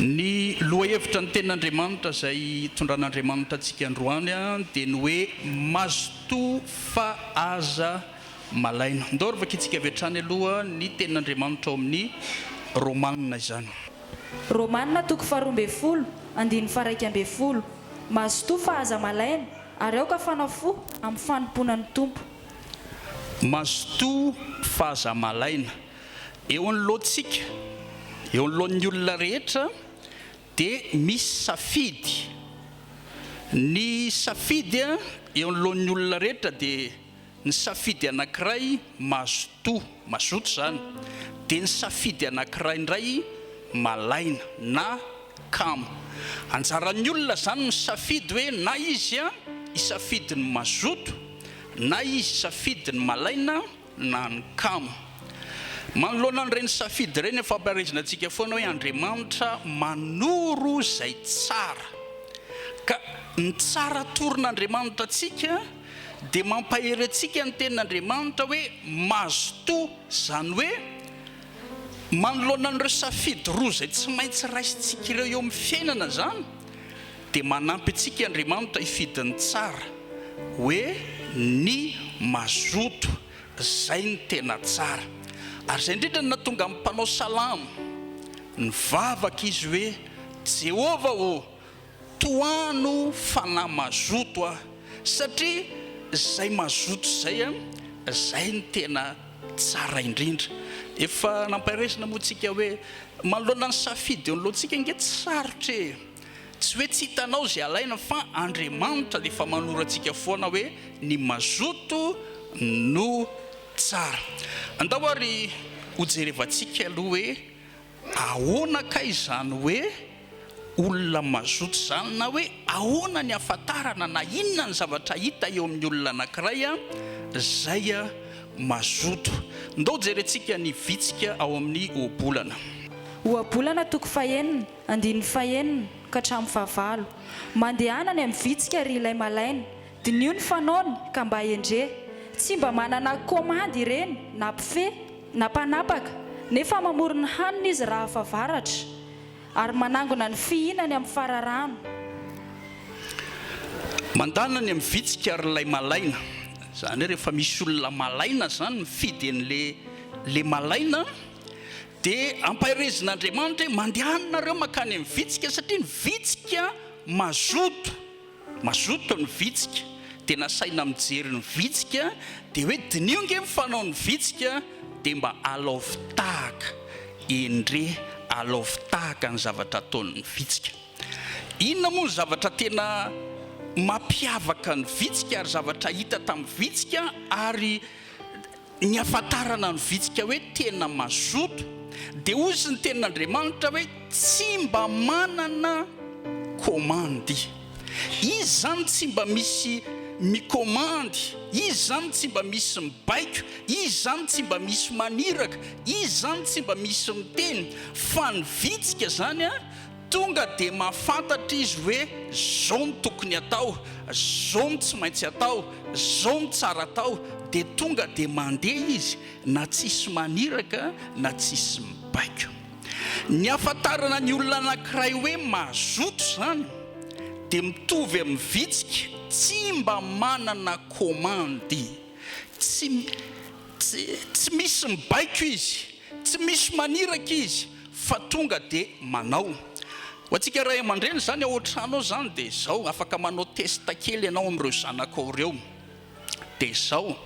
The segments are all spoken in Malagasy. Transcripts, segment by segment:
Ny lohahevitra ny ten'Andriamanitra izay tondran'Andriamanitra antsika androany dia ny hoe mazotoa fa aza malaina. Ndao rivaka itsika avy hatrany aloha ny ten'Andriamanitra ao amin'ny Romanina izany. Romanina 12 andiny faraika amby folo. Mazotoa fa aza malaina ary aoka fanafo amin'ny fanompoana ny tompo. Mazotoa fa aza malaina eo anoloantsika, eo anoloan'ny olona rehetra dia misy safidy. Ny safidy eo anoloan'ny olona rehetra dia ny safidy anankiray mazotoa, mazoto izany, dia ny safidy anankiray indray malaina na kamo. Anjaran'ny olona izany ny safidy hoe na izy isafidy ny mazoto, na izy safidy ny malaina na ny kamo. Manoloana an'ireny safidy ireny efa amparezina antsika foana hoe Andriamanitra manoro izay tsara. Ka ny tsara toron'Andriamanitra antsika dia mampahery antsika ny ten'Andriamanitra hoe mazotoa, izany hoe manoloana an'ireo safidy roa izay tsy maintsy raisintsika ireo eo amin'ny fiainana izany, dia manampy antsika Andriamanitra hifidy ny tsara hoe ny mazoto, izay ny tena tsara. Ary izay indrindra no nahatonga amin'ny mpanao salamo nivavaka izy hoe Jehova toano fanahy mazoto satria izay mazoto izay izay ny tena tsara indrindra. Efa nampaharesina moa tsika hoe manoloana ny safidy eo anoloantsika inge tsy sarotra tsy hoe tsy hitanao izay alaina fa Andriamanitra dia efa manoro antsika foana hoe ny mazoto no tsara. Andao ary hojerevantsika aloha hoe ahoana ka izany hoe olona mazoto izany, na hoe ahoana ny ahafantarana na inona ny zavatra hita eo amin'ny olona anankiray izay mazoto. Ndao jerentsika ny vitsika ao amin'ny ohabolana. Ohabolana 9 andiny 1 ka hatramin'ny 9. Mandehanany amin'ny vitsika ry ilay malaina, dia nio ny fanaony ka mba endre. Tsy mba manana komandy ireny na mpife na mpanapaka, nefa mamorony hanina izy raha afavaratra ary manangona ny fihinany amin'ny fararano. Mandanany amin'ny vitsika ry ilay malaina, izany hoe rehefa misy olona malaina izany mifidy an'le malaina, dia ampaherezin'Andriamanitra hoe mandehanareo makany amin'ny vitsika satria ny vitsika mazoto ny vitsika. Dia nasaina mijery ny vitsika dia hoe dinionge mifanao ny vitsika dia mba alaovy tahaka endre, alaovy tahaka ny zavatra ataon'ny vitsika. Inona moa ny zavatra tena mampiavaka ny vitsika ary zavatra hita tamin'ny vitsika ary ny ahafantarana ny vitsika hoe tena mazoto, dia ozy ny ten'Andriamanitra hoe tsy mba manana komandy. Izy zany tsy mba misy mikomandy, izy zany tsy mba misy mibaiko, izy zany tsy mba misy maniraka, izy zany tsy mba misy miteny, fa ny vitsika zany tonga dia mahafantatra izy hoe zao no tokony atao, zao no tsy maintsy atao, zao no tsara atao, dia tonga dia mandeha izy na tsisy maniraka na tsisy mibaiko. Ny ahafantarana ny olona anankiray hoe mazoto zany dia mitovy amin'ny vitsika, tsy mba manana komandy, tsy misy mibaiko izy, tsy misy maniraka izy, fa tonga dia manao. Ho antsika ray aman-dreny zany ao an-trano ao zany dia izao, afaka manao testa kely ianao amin'ireo zanakao ireo. Dia izao,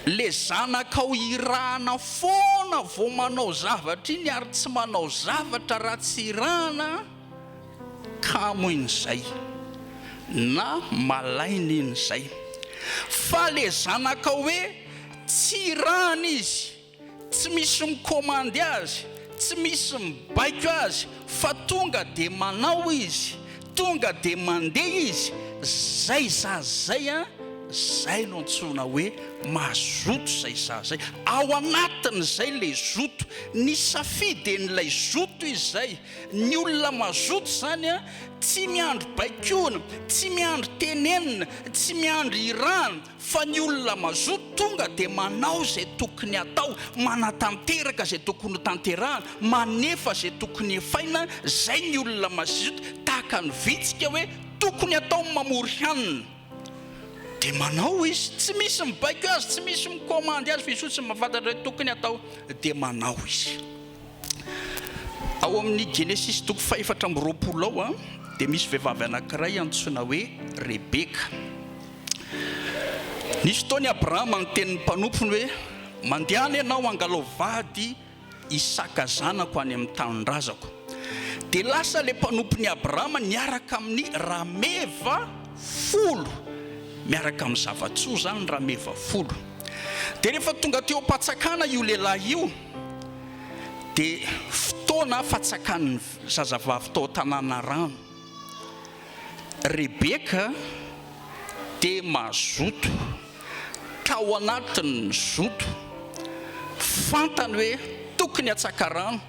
le zanakao irahana foana vao manao zavatra iny ary tsy manao zavatra raha tsy irahana kamo in'izay na malaina in'izay. Fa le zanakao hoe tsy irahana izy, tsy misy mikomandy azy, tsy misy mibaiko azy, fa tonga dia manao izy, tonga dia mandeha izy, zay zay zay no antsoina hoe mazoto zay za zay. Ao anatin'izay le zoto, ny safidy n'ilay zoto izy zay. Ny olona mazoto zany a tsy miandro baikona, tsy miandro tenenina, tsy miandro irana, fa ny olona mazoto tonga dia manao zay tokony atao, manatanteraka zay tokony tanterahana, manefa zay tokony efaina. Zay ny olona mazoto, tahaka ny vitsika hoe tokony atao mamory hanina dia manao izy, tsy misy mibaiko azy, tsy misy mikomandy azy, fa tsy mahafantatra hoe tokony atao dia manao izy. Ao amin'ny Genesis 4:20 ao dia misy vehivavy anankiray antsoina hoe Rebeka. Nisy fotoana i Abrahama nitenin'ny mpanompony hoe mandehana ianao angalao vady Isaka zanako any amin'ny tanindrazako. Dia lasa le mpanompony Abrahama niaraka amin'ny rameva 10, miaraka amin'ny zavatsoa zany rameva 10. Dia rehefa tonga teo patsakana io lehilahy io, dia fotoana fatsakan'ny zazavavy tao tanàna rano. Rebeka dia mazoto, tao anatin'ny zoto, fantany hoe tokony hatsaka rano.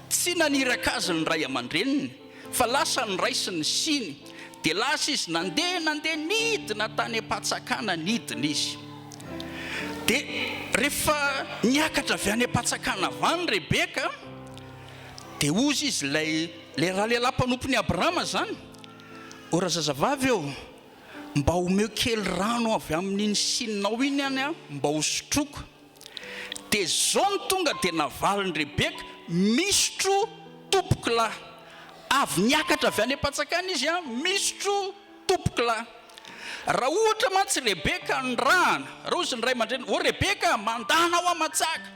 Tsy naniraka azy ny ray aman-dreniny, fa lasa niraisiny siny. Dia lasa izy nandeha nidina tany am-patsakana, nidina izy. Dia rehefa niakatra avy any am-patsakana avany Rebeka, dia ozy izy lay raha lehilahy mpanompony Abrahama zany, ora zazavavy eo, mba omeo kely rano avy amin'iny sininao iny any mba hosotroko. Dia zao ny tonga dia navaliny Rebeka, misotro tompoko lahy. Avy niakatra avy any am-patsakana izy misotro tompoko lahy. Raha ohatra mantsy Rebeka ndrahana, raha ozy ny ray aman-dreny, o Rebeka mandana ho amatsaka,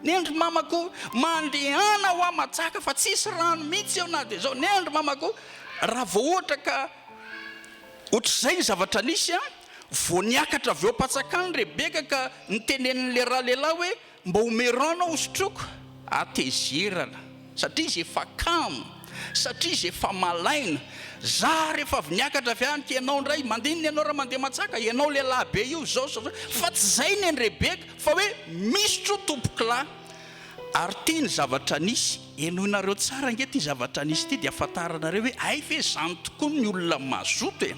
nendry mamako mandehana ho amatsaka fa tsisy rano mihitsy eo na dia zao, nendry mamako. Raha vao ohatra ka ohatr'izay ny zavatra nisy vao niakatra avy eo am-patsakana Rebeka ka nitenenin'le raha lehilahy hoe mba ome rano hosotroko, atezerana satria izy efa kamo, satria izy efa malaina. Za rehefa avy niakatra avy any ka ianao ndray mandininy ianao raha mandeha matsaka, ianao lehilahy be io zao fa tsy zay ny Rebeka, fa hoe misotro tompoko lahy. Ary ty ny zavatra nisy, enoinareo tsara nge ty zavatra nisy ty dia afantaranareo hoe ay fe zany tokoa ny olona mazoto e.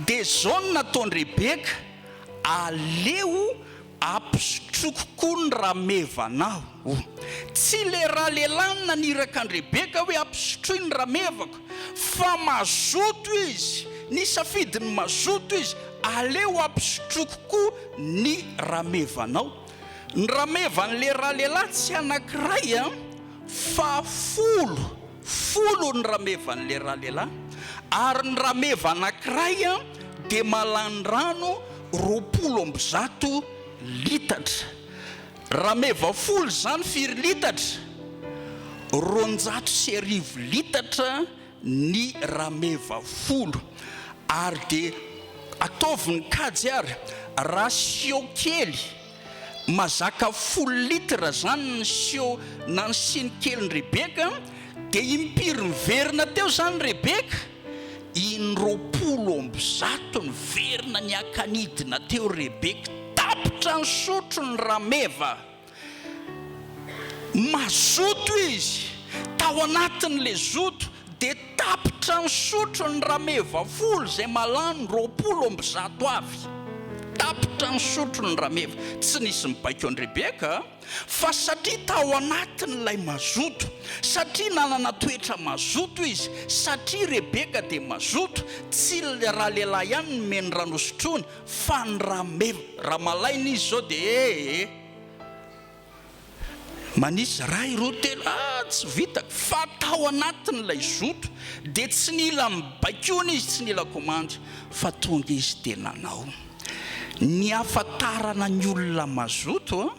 Dia zao no nataony Rebeka, aleo ampisotroko koa ny ramevanao. Tsy le raha lehilahy naniraka ny Rebeka hoe ampisotroy ny ramevako, fa mazoto izy, ny safidiny mazoto izy, aleo ampisotroko koa ny ramevanao. Ny ramevan'le raha lehilahy tsy anankiray fa 10 ny ramevan'le raha lehilahy. Ary ny rameva anankiray dia malany rano 20 litatra. Rameva 10 zany 4 litatra, 209 litatra ny rameva 10. Ary dia ataoviny kajy ary raha sio kely mazaka 10 litra zany ny sio na ny siny kely ny Rebeka, dia impiry miverina teo zany Rebeka, 20 miverina ny akanidina teo Rebeka. Tapitra ny sotro ny rameva, mazoto izy, tao anatin'le zoto, dia tapitra ny sotro ny rameva 10 zay malany 20 avy. Tapitra ny sotro ny rameva. Tsy nisy mibaiko any Rebeka, fa satria tao anatin'ilay mazoto, satria nanana toetra mazoto izy, satria Rebeka dia mazoto, tsy raha lehilahy ihany ny meny rano hosotrony, fa ny rameva. Raha malaina izy zao dia manisy ray roa telo, tsy vitako. Fa tao anatin'ilay zoto dia tsy nila mibaikona izy, tsy nila komandy, fa tonga izy dia nanao. Ny afantarana ny olona mazoto,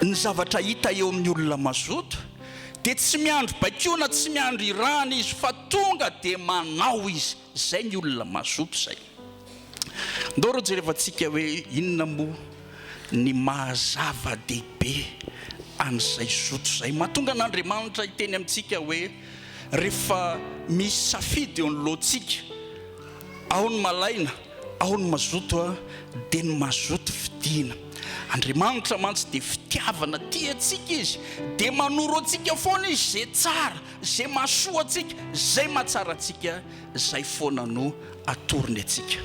ny zavatra hita eo amin'ny olona mazoto, dia tsy miandro baikona, tsy miandro irana izy, fa tonga dia manao izy. Zay ny olona mazoto zay. Ndao reo jerevantsika hoe inona moa ny mahazava-dehibe an'izay zoto zay. Mahatonga n'Andriamanitra hiteny amintsika hoe rehefa misy safidy eo ny loantsika, ao ny malaina, ao ny mazoto dia ny mazoto fidiana. Andriamanitra mantsy dia fitiavana tiantsika izy, dia manoro antsika foana izy zay tsara, zay mahasoa antsika, zay mahatsara antsika, zay foana no atorony antsika.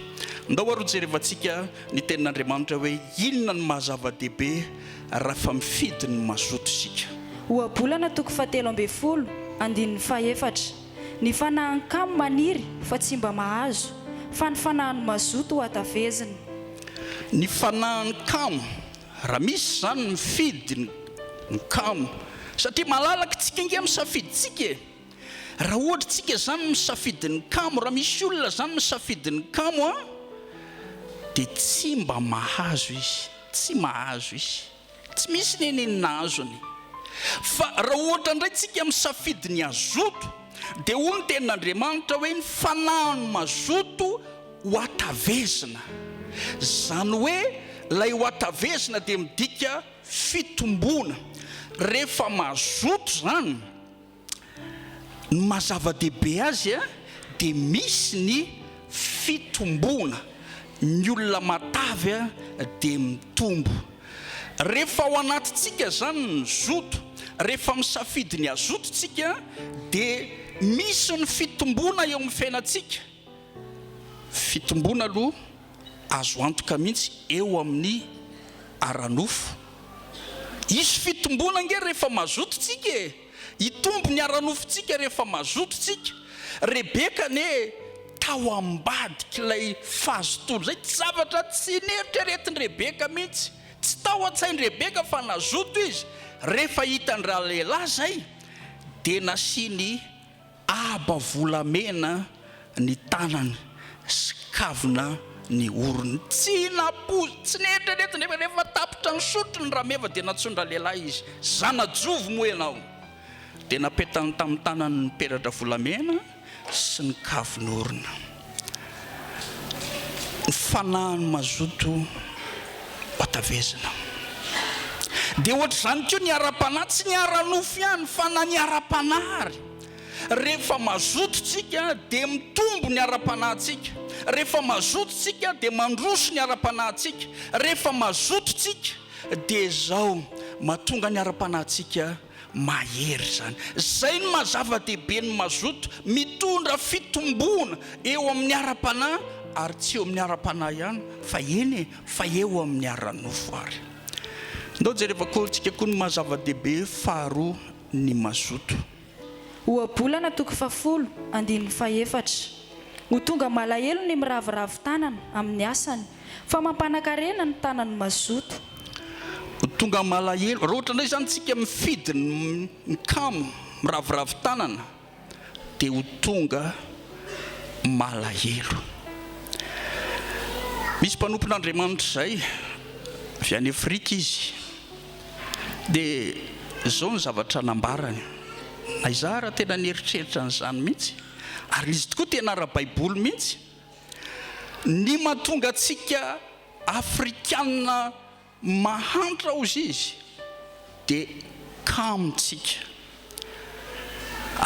Ndao aroa jerevantsika ny tenin'Andriamanitra hoe inona ny mahazava-dehibe raha fa mifidy ny mazoto isika. Ohabolana toko 7 andininy 4. Ny fanahin'ny kamo maniry fa tsy mba mahazo, fa ny fanahin'ny mazoto ho ataveziny. Ny fanahin'ny kamo, raha misy zany mifidy ny kamo, satria malalaka tsika inge misafidy tsika. Raha ohatra tsika zany misafidy ny kamo, raha misy olona zany misafidy ny kamo dia tsy mba mahazo izy, tsy mahazo izy, tsy misy neneny nahazony. Fa raha ohatra indray tsika misafidy ny azoto, dia hoy ny tenin'Andriamanitra hoe ny fanahin'ny mazoto ho atavezina. Zany hoe ilay ho atavezina dia midika fitombona. Rehefa mazoto zany ny mazava-dehibe azy dia misy ny fitombona. Ny olona matavy dia mitombo. Rehefa ao anatintsika zany ny zoto, rehefa misafidy ny azoto tsika dia misy ny fitombona eo amin'ny fiainantsika. Fitombona aloha azo antoka mihitsy eo amin'ny aranofo. Isy fitombona nge rehefa mazoto tsika, hitombo ny aranofontsika rehefa mazoto tsika. Rebeka ne tao ambadika ilay fahazotolo zay, tsy zavatra tsy neritreretin'ny Rebeka mihitsy, tsy tao an-tsain'ny Rebeka fa nazoto izy. Rehefa hitany rahalehilahy zay dia nasiany aba volamena ny tanany sy kavina ny orony. Tsy napozy, tsy neritreretiny rehefa tapitra ny sotro ny rameva dia natsondra lehilahy izy, zana-jovo moa ianao. Dia napetany tamin'ny tanany ny peratra volamena sy ny kavina orona. Ny fanahin'ny mazoto atavezina. Dia ohatra zany koa ny ara-panahy, tsy ny aranofo ihany fa na ny ara-panahy. Rehefa mazoto tsika dia mitombo ny ara-panahintsika. Rehefa mazoto tsika dia mandroso ny ara-panahintsika. Rehefa mazoto tsika dia zao mahatonga ny ara-panahintsika mahery zany. Zay ny mazava-dehibe ny mazoto, mitondra fitombona eo amin'ny ara-panahy, ary tsy eo amin'ny ara-panahy ihany fa eny fa eo amin'ny aranofo ary. Ndao jereva koa ny mazava-dehibe faharoa ny mazoto. Ohabolana toko 7 andininy 4. Ho tonga malahelo ny miravoravo tanana amin'ny asany, fa mampanakarena ny tanany mazoto. Ho tonga malahelo, raha ohatra indray zany tsika mifidy ny kamo miravoravo tanana dia ho tonga malahelo. Misy mpanompon'Andriamanitra zay avy any Afrika izy, dia zao ny zavatra nambarany. Na izaho raha tena nieritreritra n'izany mihitsy, ary izy tokoa tena ara-baiboly mihitsy. Ny mahatonga antsika Afrikanina mahantra ozy izy dia kamontsika.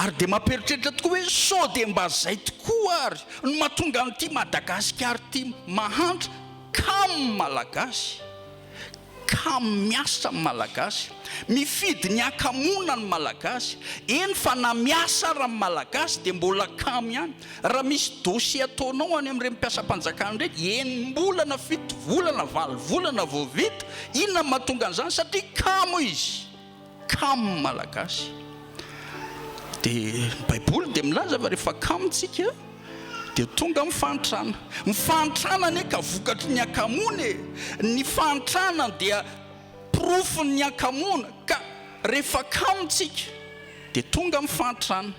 Ary dia mamperitreritra tokoa hoe sao dia mba zay tokoa ary ny mahatonga an'ity Madagasikara ity mahantra. Kamo malagasy, kamo miasa ny malagasy, mifidy ny akamona ny malagasy. Eny fa na miasa raha ny malagasy dia mbola kamo ihany. Raha misy dosie ataonao any amin'ireny mpiasam-panjakana ndraiky, enim-bolana, 7 volana, 8 volana vao vita. Inona mahatonga an'izany? Satria kamo izy, kamo malagasy. Dia baiboly dia milaza fa rehefa kamontsika dia tonga mifantrana. Mifantrana ane ka vokatry ny akamona. Ny fantrana dia profony ny akamona. Ka rehefa kamontsika dia tonga mifantrana.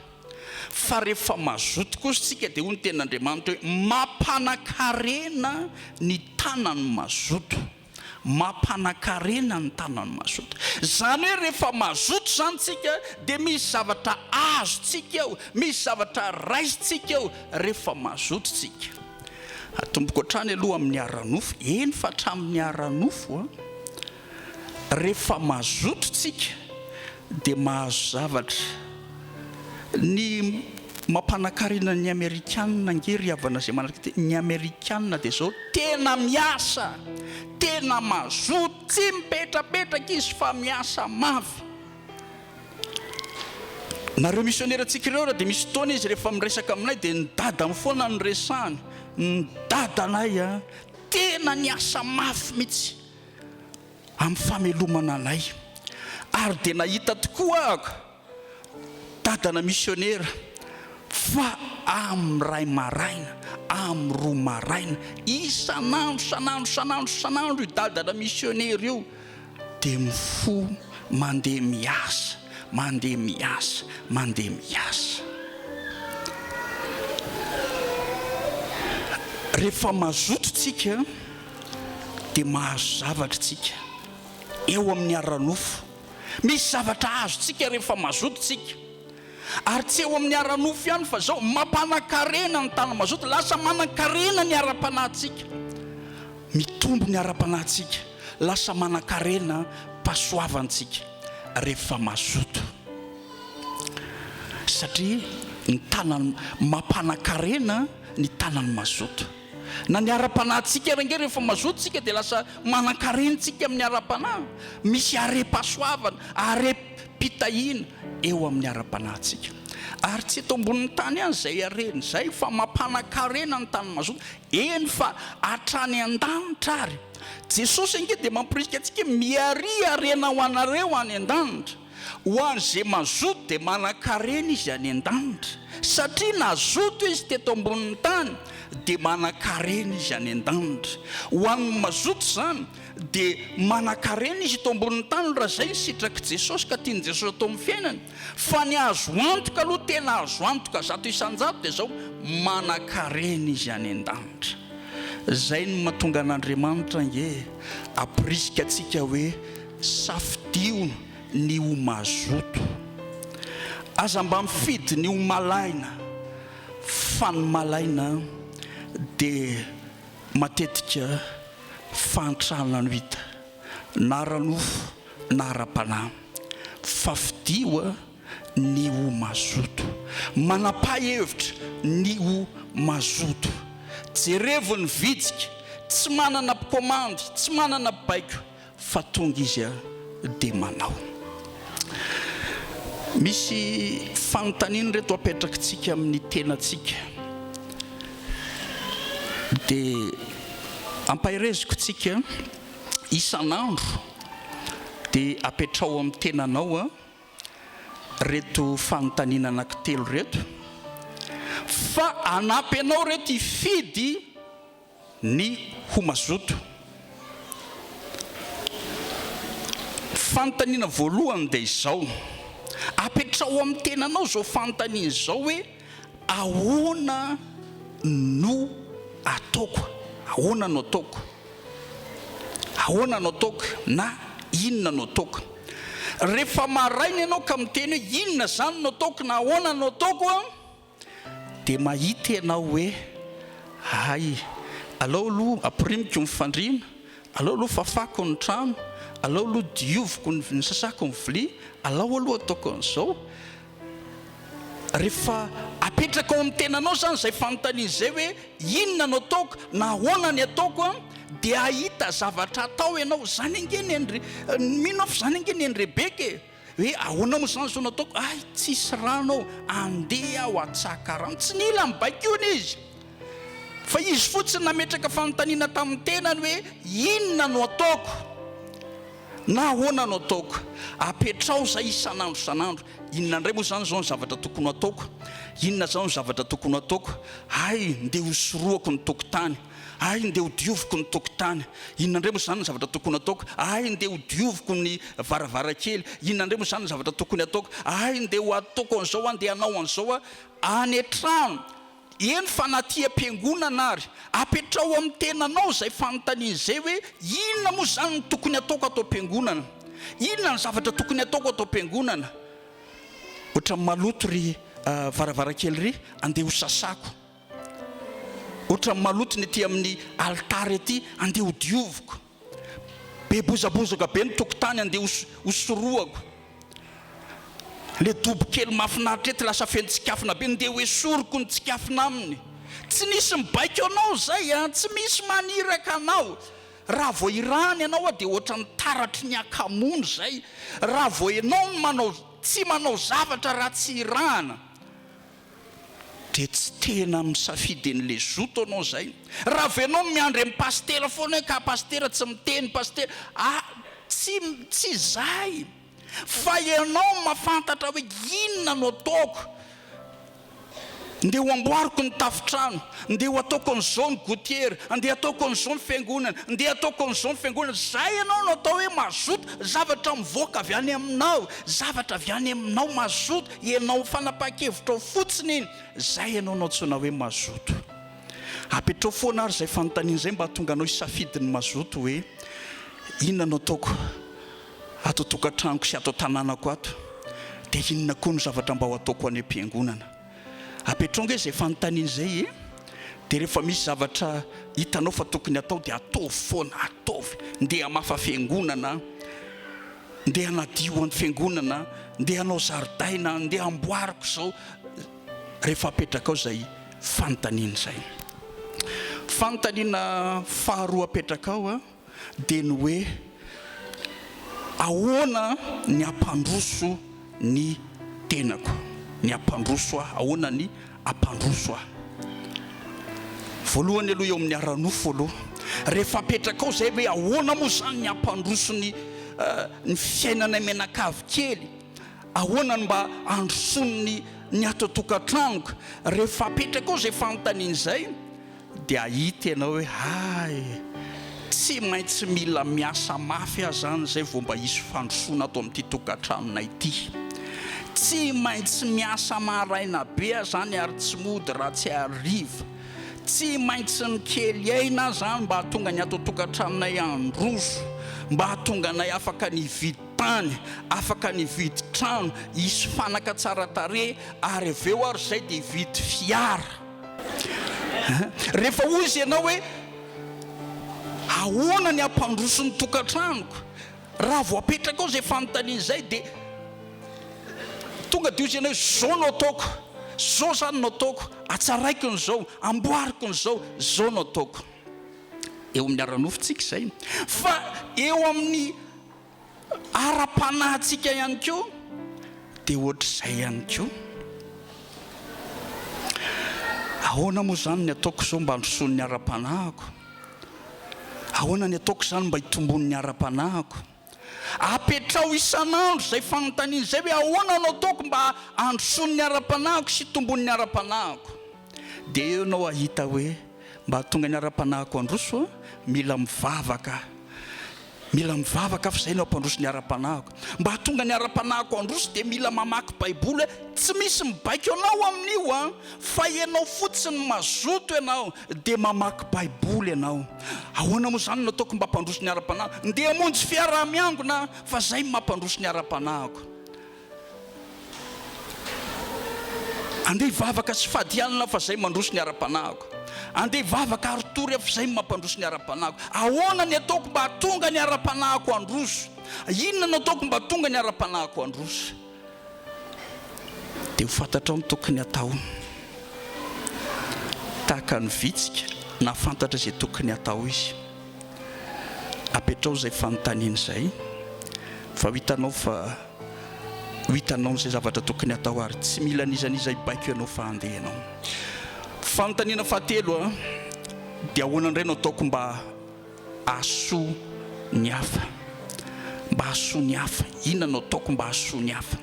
Fa rehefa mazoto kosa tsika dia hoy ny tenin'Andriamanitra hoe mampanakarena ny tanany mazoto. Mampanakarena ny tanany mazoto. Zany hoe rehefa mazoto zany tsika dia misy zavatra azo tsika eo, misy zavatra raisy tsika eo rehefa mazoto tsika. Atomboko hatrany aloha amin'ny aranofo, eny fa hatramin'ny aranofo rehefa mazoto tsika dia mahazo zavatra. Ny Mampanankarena ny Amerikanina ngery havana zay manaraka ny Amerikanina dia zao tena miasa, tena mazoto, tsy mipetrapetraka izy fa miasa mafy. Nareo misioneratsika ireo raha dia misy fotoana izy rehefa miresaka aminay dia ny dada foana ny resahany, ny dadanay tena niasa mafy mihitsy amin'ny famelomana anay. Ary dia nahita tokoa ako dadana misionera fa amin'ny ray maraina, amin'ny roa maraina, isanandro io dadana misionera io dia mifo mandeha miasa. Rehefa mazoto tsika dia mahazo zavatra tsika eo amin'ny aranofo. Misy zavatra azo tsika rehefa mazoto tsika, ary tsy eo amin'ny aranofo ihany fa zao mampanankarena ny tany mazoto, lasa manankarena ny ara-panahintsika, mitombo ny ara-panahintsika, lasa manankarena pasoavantsika rehefa mazoto. Satria ny tanany mampanankarena ny tanany mazoto. Na ny ara-panahintsika range rehefa mazoto tsika dia lasa manankarentsika amin'ny ara-panahy. Misy are-pasoavana, are-pitahina eo amin'ny ara-panahintsika. Ary tsy eto ambonin'ny tany ihany zay arena zay, fa mampanankarena ny tany mazoto. Eny fa hatrany an-danitra ary. Jesosy ange dia mampirisika antsika miarena ho anareo any an-danitra. Ho an'izay mazoto dia manankarena izy any an-danitra. Satria nazoto izy teto ambonin'ny tany dia manankarena izy any an-danitra. Ho an'ny mazoto zany dia manankarena izy eto ambonin'ny tany raha zay ny sitraky Jesosy ka tiany Jesosy atao amin'ny fiainany. Fa ny azo antoka aloha, tena azo antoka zato isan-jato dia zao manankarena izy any an-danitra. Zay no mahatonga an'Andriamanitra nge apirisika antsika hoe safidio ny ho mazoto. Aza mba mifidy ny ho malaina, fa ny malaina dia matetika fantrana no hita, na ranofo na ara-panahy. Fa fidio ny ho mazoto, manapa-hevitra ny ho mazoto. Jerevo ny vitsika, tsy manana mpikomandy, tsy manana baiko, fa tonga izy dia manao. Misy fanontaniana reto apetrakatsika amin'ny tenatsika, dia ampahireziko tsika isanandro dia apetrao amin'ny tenanao reto fanontaniana anankitelo reto, fa anampy anao reto hifidy ny ho mazoto. Fanontaniana voalohany dia izao, apetrao amin'ny tenanao zao fanontaniana izao hoe ahoana no ataoko, ahoana no ataoko, ahoana no ataoko, na inona no ataoko. Rehefa maraina ianao ka miteny hoe inona zany no ataoko na ahoana no ataoko, dia mahita ianao hoe hay, alao aloha apirimiko ny fandriana, alao aloha fafako ny trano, alao aloha dioviko ny sasako ny vilia, alao aloha ataoko an'izao. Rehefa apetraka ao amin'ny tenanao zany zay fanontaniana izay hoe inona no ataoko na ahoana ny ataoko, dia ahita zavatra atao ianao. Zany ange mino fa zany ange ny Rebeka hoe ahoana moa zany zao no ataoko, ay tsisy rano andeha aho atsaka rano. Tsy nila mibaiko io izy, fa izy fotsiny nametraka fanontaniana tamin'ny tenany hoe inona no ataoko na ahoana no ataoko. Apetrao zay isanandro. Inona indray moa zany zao ny zavatra tokony ataoko, inona zao ny zavatra tokony ataoko. Ay ndeha hosoroako ny tokotany, ay ndeha hodioviko ny tokotany. Inona indray moa zany ny zavatra tokony ataoko, ay ndeha hodioviko ny varavarakely. Inona indray moa zany ny zavatra tokony ataoko, ay ndeha ho ataoko an'izao, andeha hanao an'izao any an-trano. Eny fa naty am-piangonana ary apetrao amin'ny tenanao zay fanontaniana izay hoe inona moa zany ny tokony ataoko atao am-piangonana, inona ny zavatra tokony ataoko atao am-piangonana. Ohatra maloto ry varavarakely ry andeha ho sasako, ohatra maloto ny ety amin'ny altara ety andeha ho dioviko, be bozabozaka be ny tokotany andeha hosoroako. le dobo kely mahafinaritra ety lasa feno tsikafona be ndeha hoe soroko ny tsikafona aminy. Tsy nisy mibaiko anao zay a, tsy misy maniraka anao. Raha vao irany ianao dia ohatra ny taratry ny akamono zay. Raha vao ianao tsy manao zavatra raha tsy irahana dia tsy tena misafidy an'le zoto anao zay. Raha vao ianao miandry amin'ny pastera foana ka pastera tsy miteny pastera, tsy zay. Fa ianao mahafantatra hoe inona no ataoko. Ndeha ho amboariko ny tafitrano, ndeha ho ataoko an'izao ny gotiera, ndeha ataoko an'izao ny fiangonana, ndeha ataoko an'izao ny fiangonana. Zay ianao no atao hoe mazoto, zavatra mivoaka avy any aminao, zavatra avy any aminao mazoto, ianao fanapa-kevitra fotsiny iny, zay ianao no antsoina hoe mazoto. Apetrao foana ary zay fanontaniana zay mba tonga anao hisafidy ny mazoto hoe inona no ataoko ato tokantranoko sy ato tanànako ato, dia inona koa ny zavatra mba ho ataoko any am-piangonana. Apetraonge zay fanontaniana zay dia rehefa misy zavatra hitanao fa tokony atao dia ataovy foana, ataovy. Ndeha hamafa fiangonana, ndeha hanadio amin'ny fiangonana, ndeha hanao zaridaina, ndeha amboariko zao. Rehefa apetraka ao zay fanontaniana zay. Fanontaniana faharoa apetraka ao dia ny hoe ahoana ny ampandroso ny tenako. Ny ampandroso ahoana ny ampandroso voalohany aloha eo amin'ny aranofo aloha. Rehefa apetraka ao zay hoe ahoana moa zany ny ampandroso ny fiainana menakavy kely, ahoana mba androsony ny ato tokantranoko. Rehefa apetraka ao zay fanontaniana zay dia ahita ianao hoe tsy maintsy mila miasa mafy zany zay vao mba hisy fandrosona ato amin'ity tokantranonay ity. Tsy maintsy miasa maraina be zany ary tsy mody raha tsy ariva. Tsy maintsy mikely aina zany mba hahatonga ny ato tokantranonay androso, mba hahatonga anay afaka nividy tany, afaka nividy trano, hisy fanaka tsara tare, ary aveo ary zay dia hividy fiara. Rehefa hoy izy ianao hoe ahoana ny ampandroso ny tokantranoko, raha vao apetraka ao zay fanontaniana zay dia tonga dia izy ianao zao no ataoko, zao zany no ataoko, atsaraiko n'izao, amboariko n'izao, zao no ataoko. Eo amin'ny aranofontsika zay. Fa eo amin'ny ara-panahintsika ihany koa dia ohatr'izay ihany koa. Ahoana moa zany ny ataoko zao mba handrosoany ny ara-panahiko? Ahoana ny ataoko zany mba hitombony ny ara-panahiko? Apetrao isan'andro zay fanontaniana zay hoe ahoana no ataoko mba handrosoany ny ara-panahiko sy hitombony ny ara-panahiko? Dia eo anao ahita hoe mba hahatonga ny ara-panahiko handroso mila mivavaka fa zay no ampandroso ny ara-panahiko. Mba hahatonga ny ara-panahiko handroso dia mila mamaky baiboly. Tsy misy mibaiko anao amin'io fa ianao fotsiny mazoto ianao dia mamaky baiboly ianao. Ahoana moa zany no ataoko mba hampandroso ny ara-panahiko? Ndeha hamonjy fiaraha-miangona fa zay mampandroso ny ara-panahiko. Andeha hivavaka sy fadianana fa zay mandroso ny ara-panahiko. Andeha hivavaka aritory fa zay mampandroso ny ara-panahiko. Ahoana ny ataoko mba hahatonga ny ara-panahiko handroso? Inona no ataoko mba hahatonga ny ara-panahiko handroso? Dia ho fantatra ny tokony atao. Tahaka ny vitsika na fantatra izay tokony atao izy. Apetrao zay fanontaniana zay fa hitanao n'izay zavatra tokony atao ary tsy mila nizaniza hibaiko ianao fa handeha ianao. Fanontaniana fahatelo dia ahoana indray no ataoko mba hahasoa ny hafa? Mba hahasoa ny hafa. Inona no ataoko mba hahasoa ny hafa?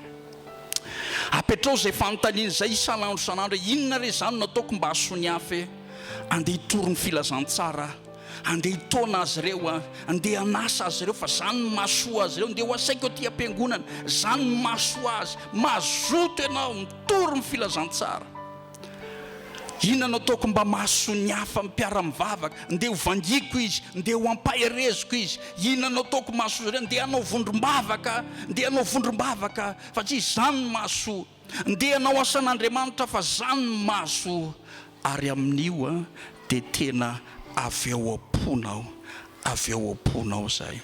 Apetrao zay fanontaniana zay isan'andro inona re zany no ataoko mba hahasoa ny hafa? Andeha hitoro ny filazantsara, andeha hitona azy ireo, andeha hanasa azy ireo, fa zany no mahasoa azy ireo. Andeha ho asaiko aty am-piangonana, zany no mahasoa azy. Mazoto ianao mitoro ny filazantsara. Inona no ataoko mba mahasoa ny hafa mpiara-mivavaka? Ndeha ho vangiko izy, ndeha ho ampahereziko izy. Inona no ataoko mahasoa ireo? Ndeha hanao vondrom-bavaka, fa tsy zany no mahasoa. Ndeha hanao asan'Andriamanitra, fa zany no mahasoa. Ary amin'io dia tena avy ao am-ponao zay.